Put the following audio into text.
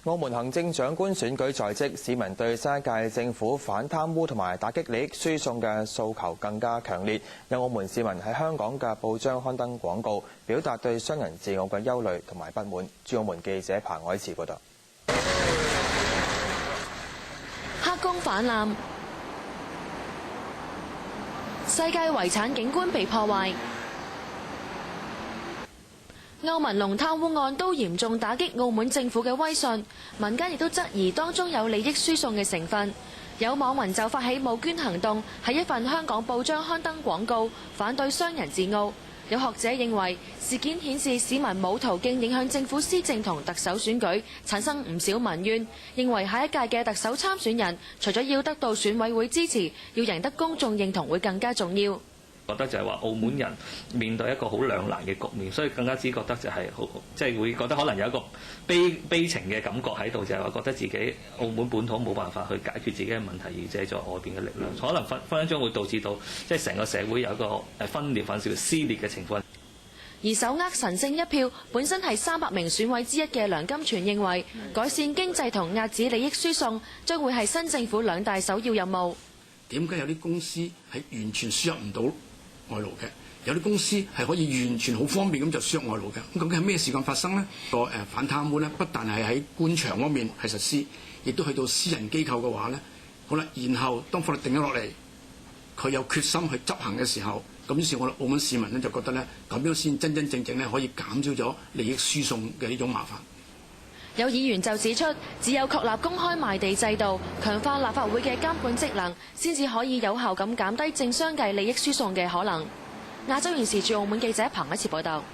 澳門行政長官選舉在即，市民對新一屆政府反貪污同埋打擊利益輸送嘅訴求更加強烈。有澳門市民喺香港嘅報章刊登廣告，表達對商人自澳嘅憂慮同埋不滿。駐澳門記者彭凱慈報道。黑工泛濫，世界遺產景觀被破壞。歐文龍貪污案都嚴重打擊澳門政府嘅威信，民間亦都質疑當中有利益輸送嘅成分。有網民就發起募捐行動，喺一份香港報章刊登廣告，反對商人自澳。有學者認為事件顯示市民冇途徑影響政府施政同特首選舉，產生唔少民怨。認為下一屆嘅特首參選人，除咗要得到選委會支持，要贏得公眾認同會更加重要。覺得就係話澳門人面對一個好兩難嘅局面，所以更加只覺得就係好，即係會覺得可能有一個悲情嘅感覺喺度，就係話覺得自己澳門本土冇辦法去解決自己嘅問題，而借助外邊嘅力量，可能分分鐘會導致到即係成個社會有一個分裂、甚至乎撕裂嘅情況。而手握神聖一票，本身係300名選委之一嘅梁金泉認為，改善經濟同遏止利益輸送將會係新政府2大首要任務。點解有啲公司係完全輸入唔到外勞嘅，有啲公司係可以完全好方便咁就輸入外勞嘅？咁究竟係咩時間發生呢？個反貪污咧，不但係喺官場方面係實施，亦都去到私人機構嘅話咧，好啦，然後當法律定咗落嚟，佢有決心去執行嘅時候，咁於是我哋澳門市民咧就覺得咧，咁樣先真真正正咧可以減少咗利益輸送嘅呢種麻煩。有議員就指出，只有確立公開賣地制度，強化立法會嘅監管職能，先至可以有效咁減低政商界利益輸送嘅可能。亞洲電視駐澳門記者彭凱慈報道。